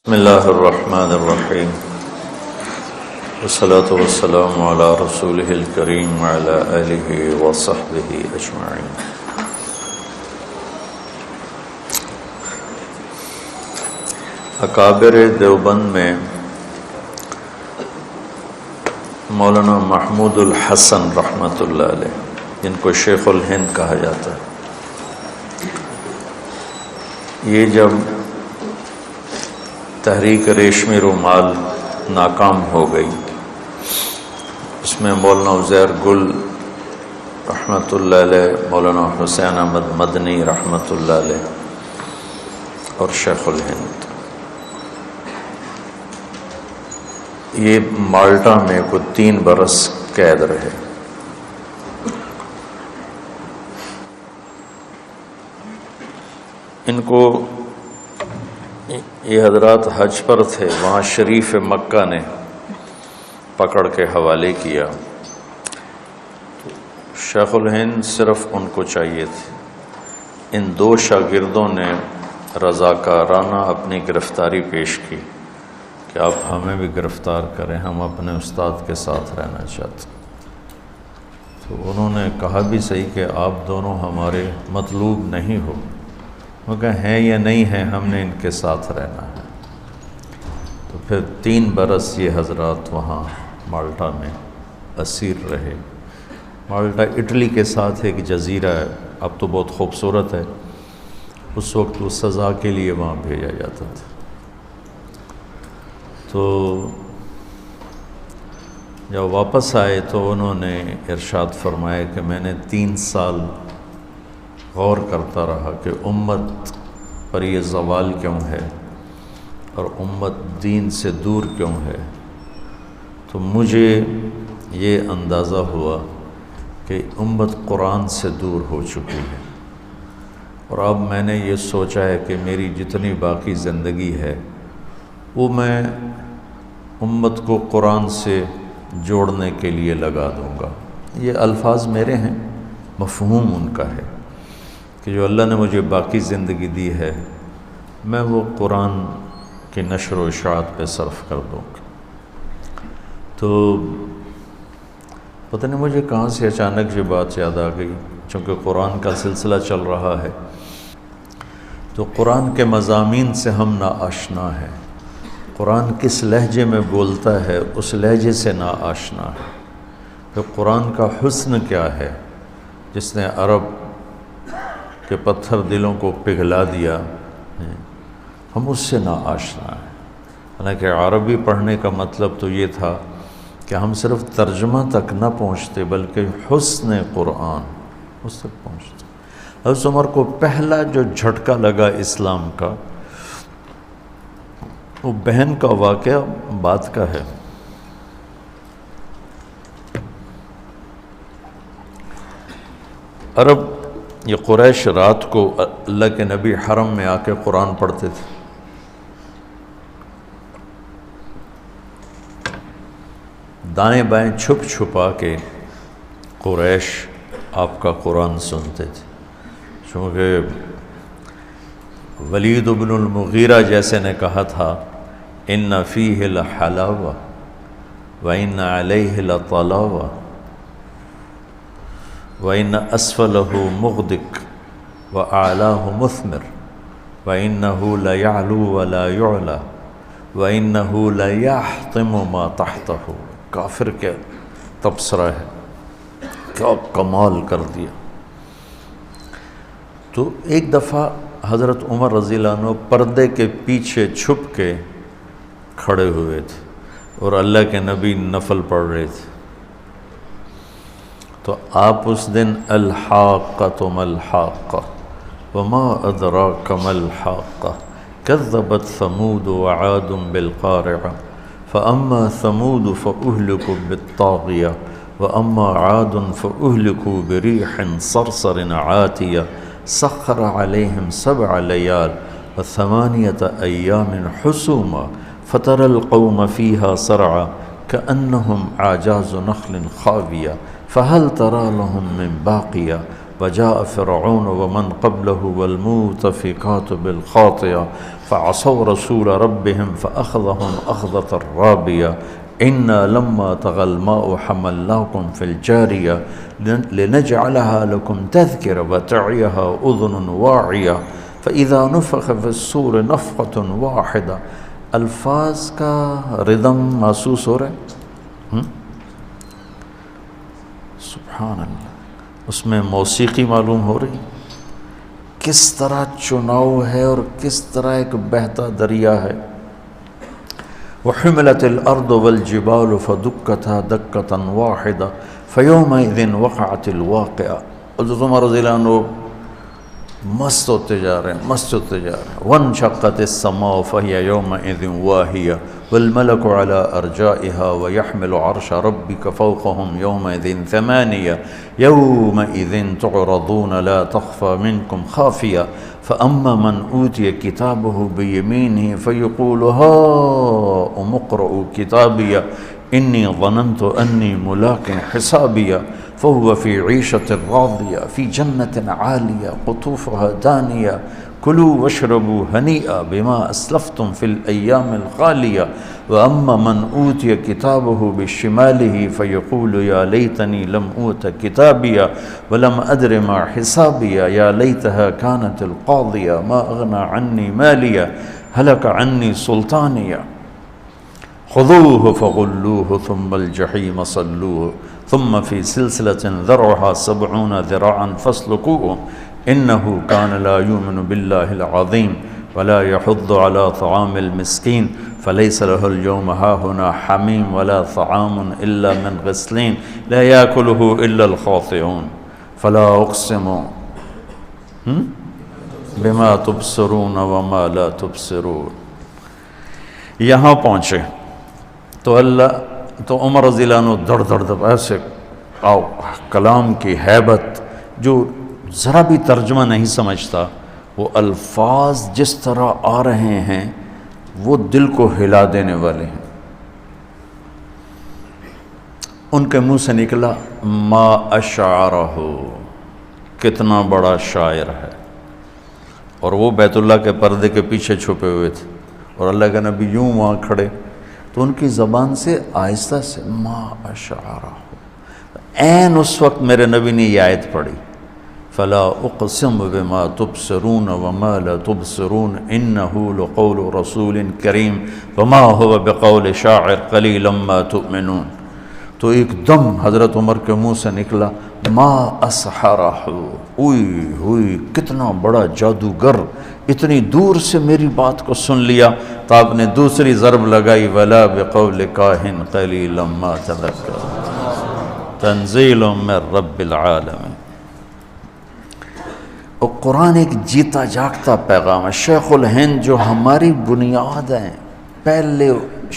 بسم اللہ الرحمن الرحیم والصلاة والسلام علی رسولہ الکریم وعلی آلہ وصحبہ اجمعین۔ اکابر دیوبند میں مولانا محمود الحسن رحمۃ اللہ علیہ، جن کو شیخ الہند کہا جاتا ہے، یہ جب تحریک ریشمی رومال ناکام ہو گئی، اس میں مولانا عزیر گل رحمۃ اللہ علیہ، مولانا حسین احمد مدنی رحمۃ اللہ علیہ اور شیخ الہند، یہ مالٹا میں کوئی 3 برس قید رہے۔ ان کو یہ حضرات حج پر تھے، وہاں شریف مکہ نے پکڑ کے حوالے کیا۔ شیخ الہند صرف ان کو چاہیے تھے۔ ان 2 شاگردوں نے رضاکارانہ اپنی گرفتاری پیش کی کہ آپ ہمیں بھی گرفتار کریں، ہم اپنے استاد کے ساتھ رہنا چاہتے ہیں۔ تو انہوں نے کہا بھی صحیح کہ آپ دونوں ہمارے مطلوب نہیں ہو، کیونکہ ہیں یا نہیں ہیں، ہم نے ان کے ساتھ رہنا ہے۔ تو پھر 3 برس یہ حضرات وہاں مالٹا میں اسیر رہے۔ مالٹا اٹلی کے ساتھ ایک جزیرہ ہے، اب تو بہت خوبصورت ہے، اس وقت وہ سزا کے لیے وہاں بھیجا جاتا تھا۔ تو جب واپس آئے تو انہوں نے ارشاد فرمایا کہ میں نے 3 سال غور کرتا رہا کہ امت پر یہ زوال کیوں ہے اور امت دین سے دور کیوں ہے۔ تو مجھے یہ اندازہ ہوا کہ امت قرآن سے دور ہو چکی ہے، اور اب میں نے یہ سوچا ہے کہ میری جتنی باقی زندگی ہے وہ میں امت کو قرآن سے جوڑنے کے لیے لگا دوں گا۔ یہ الفاظ میرے ہیں، مفہوم ان کا ہے کہ جو اللہ نے مجھے باقی زندگی دی ہے میں وہ قرآن کی نشر و اشاعت پہ صرف کر دوں گا۔ تو پتہ نہیں مجھے کہاں سے اچانک یہ بات یاد آ گئی، چونکہ قرآن کا سلسلہ چل رہا ہے تو قرآن کے مضامین سے ہم ناآشنا ہیں۔ قرآن کس لہجے میں بولتا ہے اس لہجے سے ناآشنا ہے۔ پھر قرآن کا حسن کیا ہے جس نے عرب کہ پتھر دلوں کو پگھلا دیا، ہم اس سے ناآشنا ہیں۔ حالانکہ عربی پڑھنے کا مطلب تو یہ تھا کہ ہم صرف ترجمہ تک نہ پہنچتے بلکہ حسن قرآن اس تک پہنچتے۔ حضرت عمر کو پہلا جو جھٹکا لگا اسلام کا، وہ بہن کا واقعہ بات کا ہے۔ عرب یہ قریش رات کو اللہ کے نبی حرم میں آ کے قرآن پڑھتے تھے۔ دائیں بائیں چھپ چھپا کے قریش آپ کا قرآن سنتے تھے، چونکہ ولید بن المغیرہ جیسے نے کہا تھا ان فیہ لحلاوہ وان علیہ لطلاوہ وَإِنَّ أَسْفَلَهُ مُغْدِقٌ وَأَعْلَاهُ مُثْمِرٌ وَإِنَّهُ لَيَعْلُو وَلَا يُعْلَى وَإِنَّهُ لَيَحْطِمُ مَا تَحْتَهُ۔ کافر کے تبصرہ ہے، کیا کمال کر دیا۔ تو ایک دفعہ حضرت عمر رضی اللہ عنہ پردے کے پیچھے چھپ کے کھڑے ہوئے تھے اور اللہ کے نبی نفل پڑھ رہے تھے، تو آپ اس دن الحاقۃ ما الحاقۃ وما ادراک ما الحاقۃ کذبت ثمود وعاد بالقارعۃ فاما ثمود فاہلکوا بالطاغیہ واما عاد فاہلکوا بريح صرصر عاتیہ سخر علیہم 7 لیال و8 ایام حسوما فتری القوم فیہا صرعا کأنہم اعجاز نخل خاویہ فہل تری لہم من باقیہ وجاء فرعون ومن قبله والمؤتفكات بالخاطئة فعصوا رسول ربهم فأخذهم أخذة رابية إنا لما طغى الماء حملناكم في الجارية لنجعلها لكم تذكرة وتعيها أذن واعية فإذا نفخ في الصور نفخة واحدة. الفاظ کا ردم محسوس ہو رہا ہے؟ سبحان اللہ. اس میں موسیقی معلوم ہو رہی، کس طرح چناؤ ہے اور کس طرح ایک بہتا دریا ہے. وحملت الارض والجبال فدکتا دکتا واحدہ فیومئذ وقعت الواقعہ. حضرت عمر رضی اللہ عنہ مست ہوتے جا رہے ہیں. وانشقت السماء فهي يومئذ واهية والملك على أرجائها ويحمل عرش ربك فوقهم يومئذ ثمانية يومئذ تعرضون لا تخفى منكم خافية فأما من أوتي كتابه بيمينه فيقول هاؤم اقرءوا كتابي إني ظننت أني ملاق حسابي فهو في عيشة راضية في جنة عالية قطوفها دانية كلوا واشربوا هنيئا بما أسلفتم في الأيام الخالية وأما من أوتي كتابه بشماله فيقول يا ليتني لم أوت كتابي ولم أدر ما حسابي يا ليتها كانت القاضية ما أغنى عني مالية هلك عني سلطانية خذوه فغلوه ثم الجحيم صلوه ثم في سلسلة ذرعها 70 ذراعا فاسلكوه إنه كان لا يؤمن بالله العظيم ولا يحض على طعام المسكين فليس له اليوم هاهنا حميم ولا طعام إلا من غسلين لا يأكله إلا الخاطئون فلا أقسم بما تبصرون وما لا تبصرون. یہاں پہنچے تو عمر رضی اللہ عنہ دڑ دڑ دڑ ایسے کلام کی ہیبت، جو ذرا بھی ترجمہ نہیں سمجھتا، وہ الفاظ جس طرح آ رہے ہیں وہ دل کو ہلا دینے والے ہیں. ان کے منہ سے نکلا ما اشعرہ، کتنا بڑا شاعر ہے. اور وہ بیت اللہ کے پردے کے پیچھے چھپے ہوئے تھے اور اللہ کے نبی یوں وہاں کھڑے، تو ان کی زبان سے آہستہ سے ما اشعرہ. عین اس وقت میرے نبی نے یہ آیت پڑھی فلا اقسم بما تبصرون وما لا تبصرون انه لقول رسول کریم وما هو بقول شاعر قلیلا ما تؤمنون. تو ایک دم حضرت عمر کے منہ سے نکلا ما اسحرہ، اوئی ہوئی کتنا بڑا جادوگر اتنی دور سے میری بات کو سن لیا. تو آپ نے دوسری ضرب لگائی ولا بقول کاہن قلیلا ما تذکر تنزیل من رب العالمین. اور قرآن ایک جیتا جاگتا پیغام ہے. شیخ الہند جو ہماری بنیاد ہیں، پہلے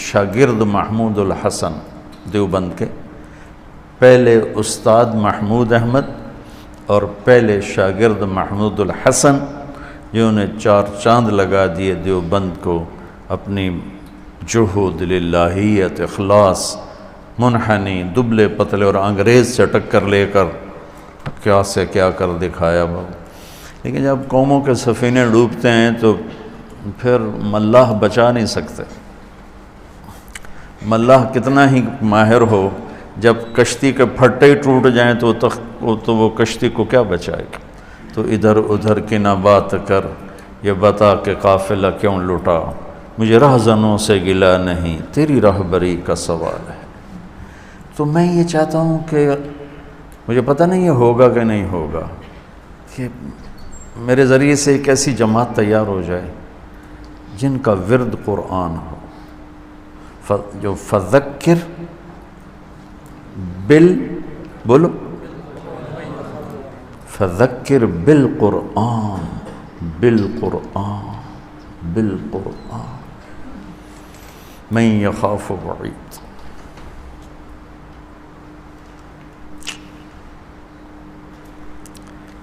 شاگرد محمود الحسن دیوبند کے، پہلے استاد محمود احمد اور پہلے شاگرد محمود الحسن، جنہوں نے 4 چاند لگا دیے دیوبند کو اپنی جہود، للہیت، اخلاص، منحنی، دبلے پتلے اور انگریز سے ٹکر لے کر کیا سے کیا کر دکھایا بابا. لیکن جب قوموں کے سفینے ڈوبتے ہیں تو پھر ملاح بچا نہیں سکتے. ملاح کتنا ہی ماہر ہو، جب کشتی کے پھٹے ٹوٹ جائیں تو وہ کشتی کو کیا بچائے گا. تو ادھر ادھر کی نہ بات کر، یہ بتا کہ قافلہ کیوں لٹا، مجھے رہزنوں سے گلا نہیں، تیری رہبری کا سوال ہے. تو میں یہ چاہتا ہوں کہ مجھے پتہ نہیں یہ ہوگا کہ نہیں ہوگا، کہ میرے ذریعے سے ایک ایسی جماعت تیار ہو جائے جن کا ورد قرآن ہو، جو فذکر بولو فذکر بالقرآن بالقرآن بالقرآن من یخاف وعید.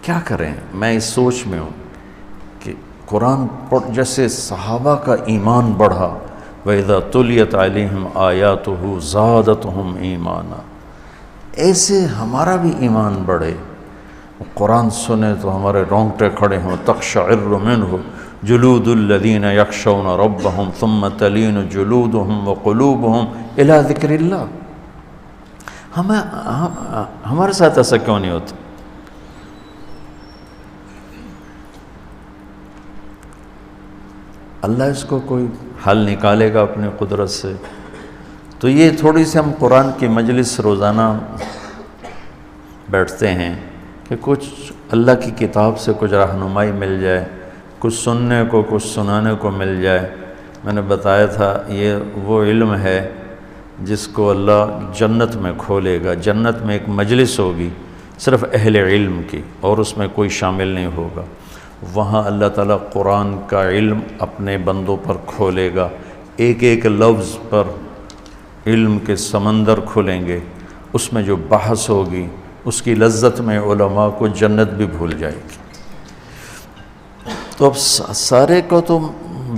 کیا کریں؟ میں اس سوچ میں ہوں کہ قرآن جیسے صحابہ کا ایمان بڑھا، وَإِذَا تُلِيَتْ عَلَيْهِمْ آيَاتُهُ زَادَتْهُمْ ایمانا، ایسے ہمارا بھی ایمان بڑھے. قرآن سنے تو ہمارے رونگٹے کھڑے ہوں، تقشعر منہ جلود الذین یخشون ربہم ثم تلین جلودہم وقلوبہم الی ذکر اللہ۔ ہمارے ساتھ ایسا کیوں نہیں ہوتا؟ اللہ اس کو کوئی حل نکالے گا اپنی قدرت سے۔ تو یہ تھوڑی سی ہم قرآن کی مجلس روزانہ بیٹھتے ہیں کہ کچھ اللہ کی کتاب سے کچھ رہنمائی مل جائے، کچھ سننے کو کچھ سنانے کو مل جائے۔ میں نے بتایا تھا یہ وہ علم ہے جس کو اللہ جنت میں کھولے گا۔ جنت میں ایک مجلس ہوگی صرف اہل علم کی، اور اس میں کوئی شامل نہیں ہوگا۔ وہاں اللہ تعالیٰ قرآن کا علم اپنے بندوں پر کھولے گا، ایک ایک لفظ پر علم کے سمندر کھلیں گے، اس میں جو بحث ہوگی اس کی لذت میں علماء کو جنت بھی بھول جائے گی۔ تو اب سارے کو تو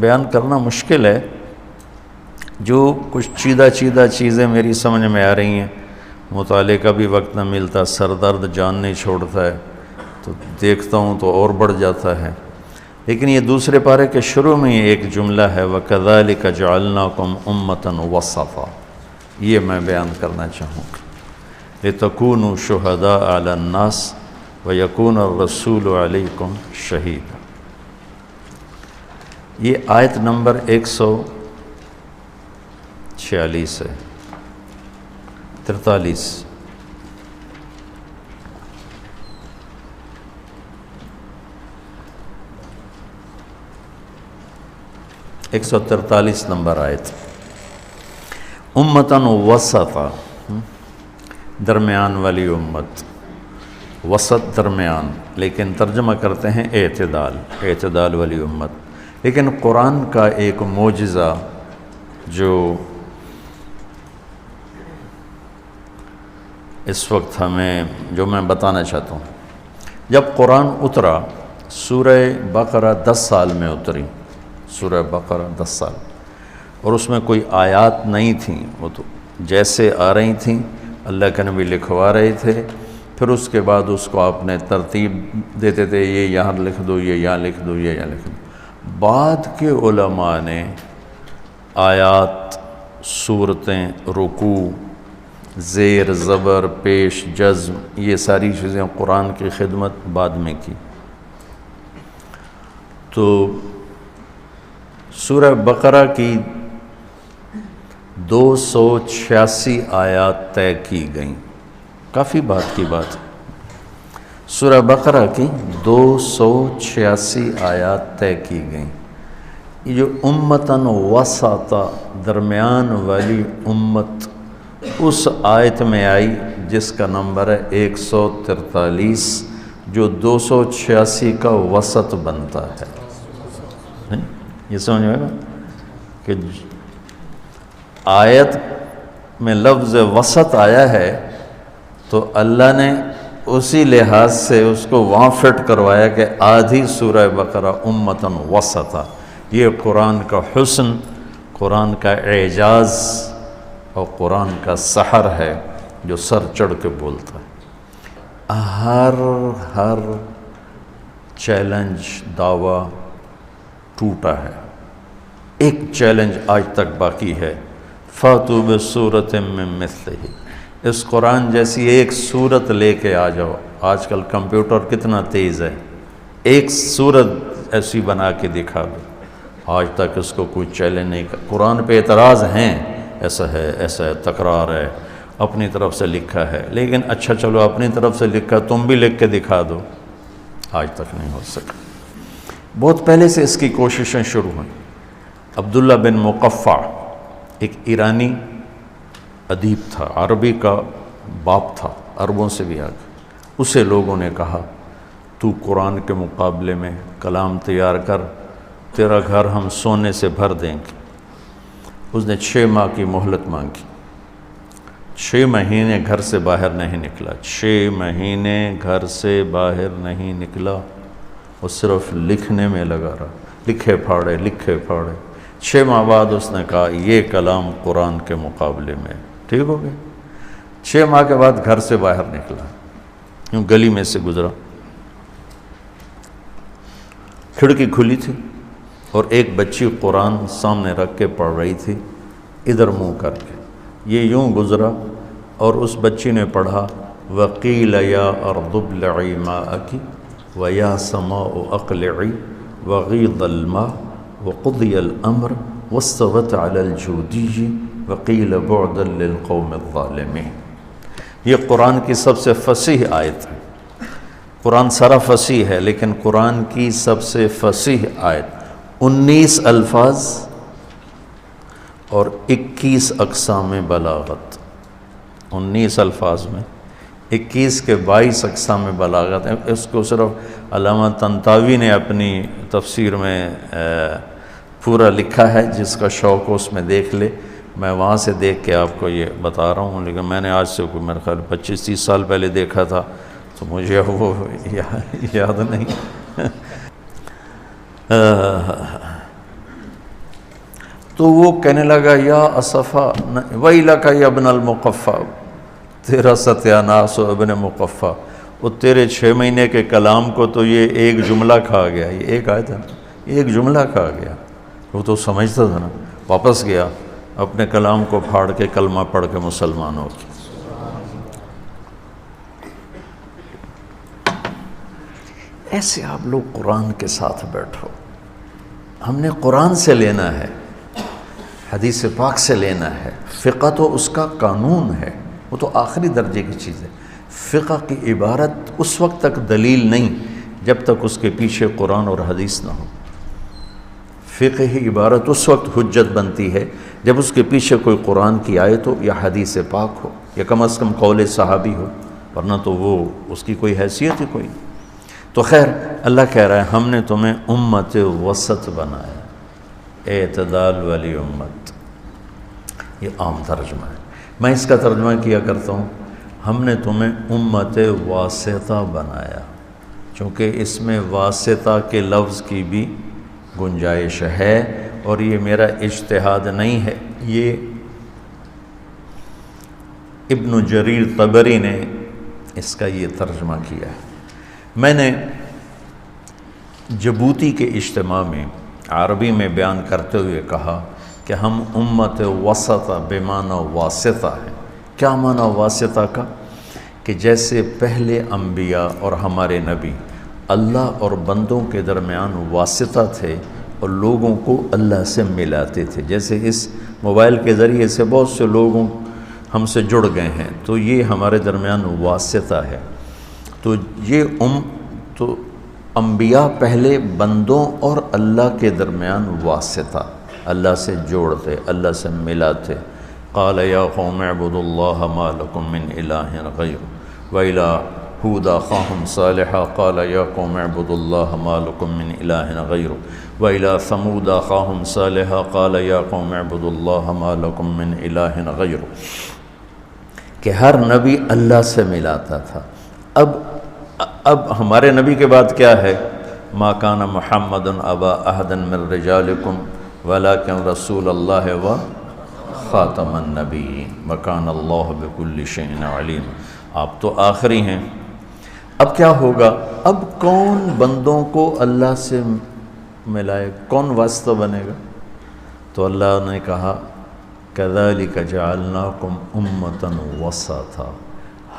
بیان کرنا مشکل ہے، جو کچھ چیدہ چیزیں میری سمجھ میں آ رہی ہیں، مطالعے کا بھی وقت نہ ملتا، سر درد جان نہیں چھوڑتا ہے، تو دیکھتا ہوں تو اور بڑھ جاتا ہے۔ لیکن یہ دوسرے پارے کے شروع میں ایک جملہ ہے وَكَذَلِكَ جَعَلْنَاكُمْ أُمَّةً وَسَطًا، یہ میں بیان کرنا چاہوں گا۔ لِتَكُونُوا شُهَدَاءَ عَلَى النَّاسِ وَيَكُونَ الرَّسُولُ عَلَيْكُمْ شَهِيدًا۔ یہ آیت نمبر 146 ہے، 43۔ 143 نمبر آیت۔ امتاً وسطا، درمیان والی امت، وسط درمیان، لیکن ترجمہ کرتے ہیں اعتدال والی امت۔ لیکن قرآن کا ایک معجزہ جو اس وقت جو میں بتانا چاہتا ہوں، جب قرآن اترا سورہ بقرہ 10 سال میں اتری، سورہ بقرہ 10 سال، اور اس میں کوئی آیات نہیں تھیں، وہ تو جیسے آ رہی تھیں اللہ کے نبی لکھوا رہے تھے، پھر اس کے بعد اس کو آپ نے ترتیب دیتے تھے، یہ یہاں لکھ دو، یہ یہاں لکھ دو، یہ یہاں لکھ دو۔ بعد کے علماء نے آیات، صورتیں، رکوع، زیر زبر، پیش، جزم، یہ ساری چیزیں قرآن کی خدمت بعد میں کی۔ تو سورہ بقرہ کی 286 آیات طے کی گئیں، کافی بات کی بات۔ سورہ بقرہ کی 286 آیات طے کی گئیں۔ یہ جو امتاً وسطا، درمیان والی امت، اس آیت میں آئی جس کا نمبر ہے 143، جو 286 کا وسط بنتا ہے۔ یہ سمجھ میں گا کہ آیت میں لفظ وسط آیا ہے تو اللہ نے اسی لحاظ سے اس کو وہاں فٹ کروایا کہ آدھی سورہ بقرہ امتاً وسطا۔ یہ قرآن کا حسن، قرآن کا اعجاز اور قرآن کا سحر ہے جو سر چڑھ کے بولتا ہے۔ ہر چیلنج، دعویٰ ٹوٹا ہے، ایک چیلنج آج تک باقی ہے، فَأْتُوا بِسُورَةٍ مِّن مِّثْلِهِ، اس قرآن جیسی ایک صورت لے کے آ جاؤ۔ آج کل کمپیوٹر کتنا تیز ہے، ایک صورت ایسی بنا کے دکھا دو۔ آج تک اس کو کوئی چیلنج نہیں کر، قرآن پہ اعتراض ہیں، ایسا ہے، تکرار ہے، اپنی طرف سے لکھا ہے، لیکن اچھا چلو اپنی طرف سے لکھا، تم بھی لکھ کے دکھا دو، آج تک نہیں ہو سکا۔ بہت پہلے سے اس کی کوششیں شروع ہوئیں۔ عبداللہ بن مقفع ایک ایرانی ادیب تھا، عربی کا باپ تھا، عربوں سے بھی آگے۔ اسے لوگوں نے کہا تو قرآن کے مقابلے میں کلام تیار کر، تیرا گھر ہم سونے سے بھر دیں گے۔ اس نے 6 ماہ کی مہلت مانگی، 6 مہینے گھر سے باہر نہیں نکلا، 6 مہینے گھر سے باہر نہیں نکلا، وہ صرف لکھنے میں لگا رہا، لکھے پھاڑے 6 ماہ بعد اس نے کہا یہ کلام قرآن کے مقابلے میں ٹھیک ہو گیا۔ 6 ماہ کے بعد گھر سے باہر نکلا، یوں گلی میں سے گزرا، کھڑکی کھلی تھی اور ایک بچی قرآن سامنے رکھ کے پڑھ رہی تھی ادھر منہ کر کے. یہ یوں گزرا اور اس بچی نے پڑھا وَقِيلَ يَا أَرْضُ ابْلَعِي مَاءَكِ وَيَا سَمَاءُ أَقْلِعِي وَغِيضَ الْمَاءُ وَقُضِيَ الْأَمْرُ وَاسْتَوَتْ عَلَى الْجُودِيِّ وَقِيلَ بُعْدًا لِلْقَوْمِ الظَّالِمِينَ. یہ قرآن کی سب سے فصیح آیت ہے. قرآن سارا فصیح ہے لیکن قرآن کی سب سے فصیح آیت 19 الفاظ اور 21 اقسام بلاغت. 19 الفاظ میں 21 کے 22 اقسام بلاغت ہیں. اس کو صرف علامہ طنطاوی نے اپنی تفسیر میں پورا لکھا ہے. جس کا شوق ہو اس میں دیکھ لے. میں وہاں سے دیکھ کے آپ کو یہ بتا رہا ہوں لیکن میں نے آج سے کوئی میرے خیال 25-30 سال پہلے دیکھا تھا تو مجھے وہ یاد نہیں. تو وہ کہنے لگا یا اسفا ویلک یا ابن المقفع، تیرا ستیاناس و ابن مقفع، وہ تیرے 6 مہینے کے کلام کو تو یہ ایک جملہ کھا گیا. یہ ایک آیت ہے نا، ایک جملہ کھا گیا. وہ تو سمجھتا تھا نا. واپس گیا اپنے کلام کو پھاڑ کے کلمہ پڑھ کے مسلمان ہو گیا. ایسے آپ لوگ قرآن کے ساتھ بیٹھو. ہم نے قرآن سے لینا ہے، حدیث پاک سے لینا ہے. فقہ تو اس کا قانون ہے، وہ تو آخری درجے کی چیز ہے. فقہ کی عبارت اس وقت تک دلیل نہیں جب تک اس کے پیچھے قرآن اور حدیث نہ ہو. فقہی عبارت اس وقت حجت بنتی ہے جب اس کے پیچھے کوئی قرآن کی آیت ہو یا حدیث پاک ہو یا کم از کم قول صحابی ہو، ورنہ تو وہ اس کی کوئی حیثیت ہی کوئی نہیں. تو خیر اللہ کہہ رہا ہے ہم نے تمہیں امت وسط بنایا، اعتدال والی امت. یہ عام ترجمہ ہے. میں اس کا ترجمہ کیا کرتا ہوں ہم نے تمہیں امت واسطہ بنایا، چونکہ اس میں واسطہ کے لفظ کی بھی گنجائش ہے اور یہ میرا اجتہاد نہیں ہے. یہ ابن جریر طبری نے اس کا یہ ترجمہ کیا ہے. میں نے جبوتی کے اجتماع میں عربی میں بیان کرتے ہوئے کہا کہ ہم امت وسطہ بمعنی واسطہ ہیں. کیا معنی واسطہ کا؟ کہ جیسے پہلے انبیاء اور ہمارے نبی اللہ اور بندوں کے درمیان واسطہ تھے اور لوگوں کو اللہ سے ملاتے تھے. جیسے اس موبائل کے ذریعے سے بہت سے لوگوں ہم سے جڑ گئے ہیں تو یہ ہمارے درمیان واسطہ ہے. تو یہ تو انبیاء پہلے بندوں اور اللہ کے درمیان واسطہ، اللہ سے جوڑتے، اللہ سے ملاتے. قال یا قوم اعبدوا اللہ ما لکم من الہ غیر وَإِلَىٰ هُودَ أَخَاهُمْ صَالِحًا قَالَ يَا قَوْمِ اعْبُدُوا اللَّهَ مَا لَكُم مِّنْ إِلَٰهٍ غَيْرُهُ وَإِلَىٰ ثَمُودَ أَخَاهُمْ صَالِحًا قَالَ يَا قَوْمِ اعْبُدُوا اللَّهَ مَا لَكُم مِّنْ إِلَٰهٍ غَيْرُهُ. کہ ہر نبی اللہ سے ملاتا تھا. اب ہمارے نبی کے بعد کیا ہے؟ ما کان محمد ابا احد من رجالکم ولکن رسول اللہ و خاتم النبیین وکان اللہ بکل شیء علیم. آپ تو آخری ہیں. اب کیا ہوگا؟ اب کون بندوں کو اللہ سے ملائے، کون واسطہ بنے گا؟ تو اللہ نے کہا کذالک جعلناکم امۃ وسطا،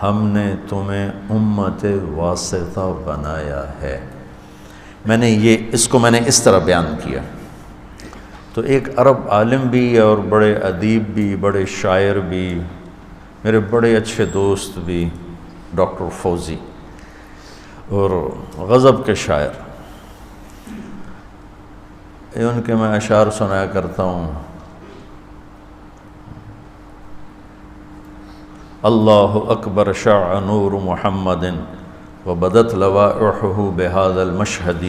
ہم نے تمہیں امت واسطہ بنایا ہے. میں نے اس طرح بیان کیا. تو ایک عرب عالم بھی اور بڑے ادیب بھی، بڑے شاعر بھی، میرے بڑے اچھے دوست بھی، ڈاکٹر فوزی اور غضب کے شاعر، ان کے میں اشعار سنایا کرتا ہوں. اللہ اکبر شع نور محمد وبدت لوائحہ بہذا المشہد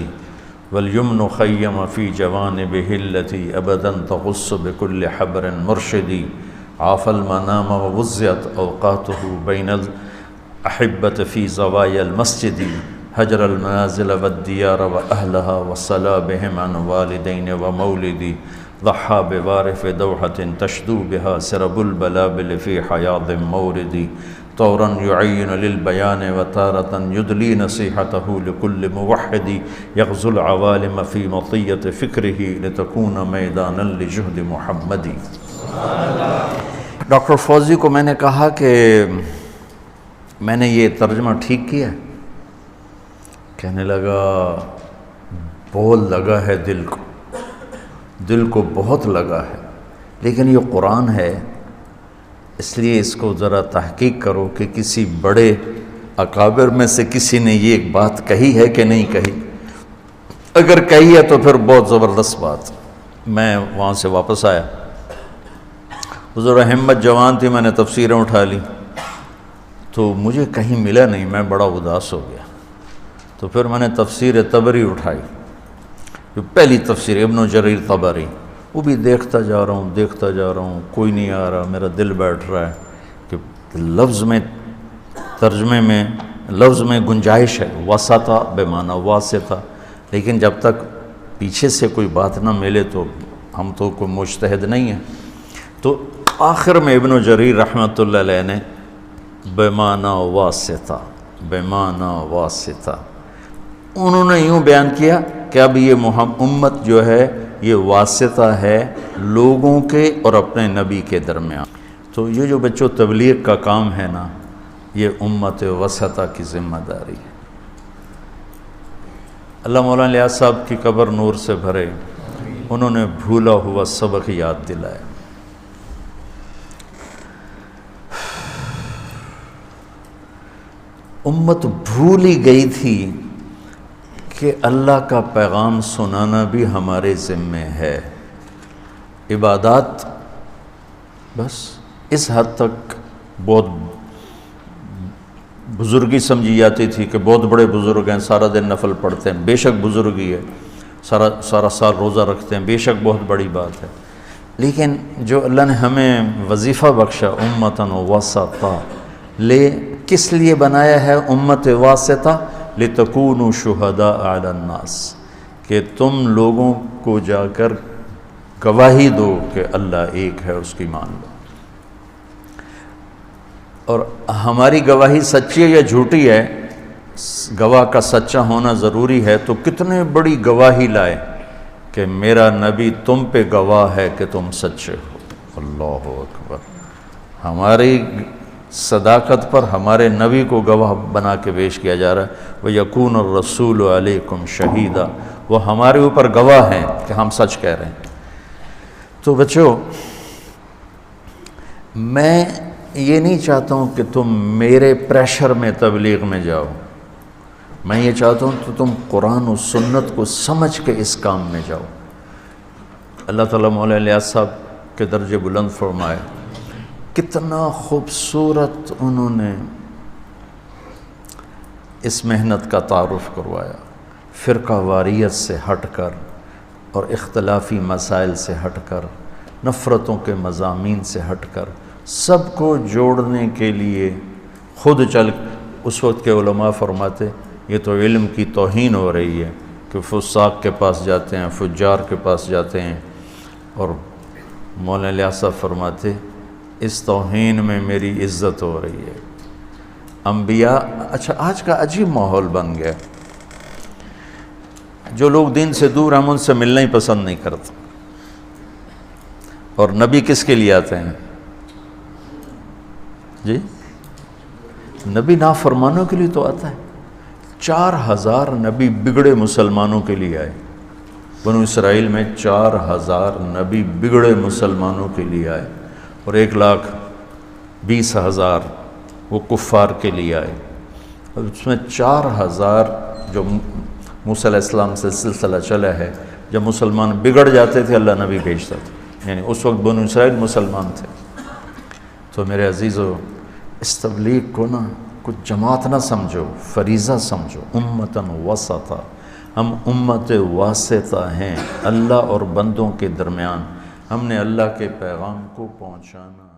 والیمن خیم فی جوانبہ التی ابدا تغص بکل حبر مرشدی عاف المنام ووزعت اوقاتہ بین الاحبۃ فی زوایا المسجد حجر المنازل والدیار واہلہا وصلا بہم عن والدین ومولدی ضحى بوارف دوحة تشدو بها سرب البلابل في حياض موردي طورا يعين للبيان وتارة يدلي نصيحته لكل موحد يغزو العوالم في مطية فكره لتكون میدانا لجهد محمدی۔ ڈاکٹر فوزی کو میں نے کہا کہ میں نے یہ ترجمہ ٹھیک کیا؟ کہنے لگا بہت لگا ہے دل کو بہت لگا ہے، لیکن یہ قرآن ہے، اس لیے اس کو ذرا تحقیق کرو کہ کسی بڑے اکابر میں سے کسی نے یہ ایک بات کہی ہے کہ نہیں کہی، اگر کہی ہے تو پھر بہت زبردست بات۔ میں وہاں سے واپس آیا، حضور ہمت جوان تھی، میں نے تفسیریں اٹھا لی تو مجھے کہیں ملا نہیں، میں بڑا اداس ہو گیا۔ تو پھر میں نے تفسیر طبری اٹھائی، جو پہلی تفسیر ابن جریر طبری، وہ بھی دیکھتا جا رہا ہوں، کوئی نہیں آ رہا، میرا دل بیٹھ رہا ہے کہ لفظ میں ترجمے میں لفظ میں گنجائش ہے، وسطہ بے معنی واسطہ، لیکن جب تک پیچھے سے کوئی بات نہ ملے تو ہم تو کوئی مجتہد نہیں ہیں۔ تو آخر میں ابن جریر رحمۃ اللہ علیہ نے بے معنی واسطہ انہوں نے یوں بیان کیا کہ اب یہ امت جو ہے یہ واسطہ ہے لوگوں کے اور اپنے نبی کے درمیان۔ تو یہ جو بچوں تبلیغ کا کام ہے نا، یہ امت وسطہ کی ذمہ داری ہے۔ اللہ مولانا الیاس صاحب کی قبر نور سے بھرے، انہوں نے بھولا ہوا سبق یاد دلائے۔ امت بھولی گئی تھی کہ اللہ کا پیغام سنانا بھی ہمارے ذمے ہے۔ عبادات بس اس حد تک بہت بزرگی سمجھی جاتی تھی کہ بہت بڑے بزرگ ہیں، سارا دن نفل پڑھتے ہیں، بے شک بزرگی ہے، سارا سال روزہ رکھتے ہیں، بے شک بہت بڑی بات ہے۔ لیکن جو اللہ نے ہمیں وظیفہ بخشا امتاً وسطا، کس لیے بنایا ہے امت واسطہ؟ لِتَكُونُوا شُهَدَاءَ عَلَى النَّاسِ، کہ تم لوگوں کو جا کر گواہی دو کہ اللہ ایک ہے، اس کی مان لو۔ اور ہماری گواہی سچی ہے یا جھوٹی ہے، گواہ کا سچا ہونا ضروری ہے، تو کتنے بڑی گواہی لائے کہ میرا نبی تم پہ گواہ ہے کہ تم سچے ہو۔ اللہ اکبر! ہماری صداقت پر ہمارے نبی کو گواہ بنا کے پیش کیا جا رہا ہے۔ وَيَكُونَ الرَّسُولُ عَلَيْكُمْ شَهِيدًا، وہ ہمارے اوپر گواہ ہیں کہ ہم سچ کہہ رہے ہیں۔ تو بچوں، میں یہ نہیں چاہتا ہوں کہ تم میرے پریشر میں تبلیغ میں جاؤ، میں یہ چاہتا ہوں کہ تم قرآن و سنت کو سمجھ کے اس کام میں جاؤ۔ اللہ تعالیٰ مولانا الیاس صاحب کے درجے بلند فرمائے، کتنا خوبصورت انہوں نے اس محنت کا تعارف کروایا، فرقہ واریت سے ہٹ کر اور اختلافی مسائل سے ہٹ کر، نفرتوں کے مضامین سے ہٹ کر، سب کو جوڑنے کے لیے خود چل۔ اس وقت کے علماء فرماتے یہ تو علم کی توہین ہو رہی ہے کہ فساق کے پاس جاتے ہیں، فجار کے پاس جاتے ہیں، اور مولانا الیاس صاحب فرماتے اس توہین میں میری عزت ہو رہی ہے۔ انبیاء، اچھا آج کا عجیب ماحول بن گیا، جو لوگ دین سے دور ہم ان سے ملنا ہی پسند نہیں کرتے، اور نبی کس کے لیے آتے ہیں جی؟ نبی نافرمانوں کے لیے تو آتا ہے۔ 4000 نبی بگڑے مسلمانوں کے لیے آئے، بنو اسرائیل میں 4000 نبی بگڑے مسلمانوں کے لیے آئے، اور 1,20,000 وہ کفار کے لیے آئے، اور اس میں 4000 جو موسیٰ علیہ السلام سے سلسلہ چلا ہے، جب مسلمان بگڑ جاتے تھے اللہ نبی بھیجتا تھا، یعنی اس وقت بنو اسرائیل مسلمان تھے۔ تو میرے عزیزو، اس تبلیغ کو نا کچھ جماعت نہ سمجھو، فریضہ سمجھو، امتاً وسطا، ہم امت واسطہ ہیں اللہ اور بندوں کے درمیان، ہم نے اللہ کے پیغام کو پہنچانا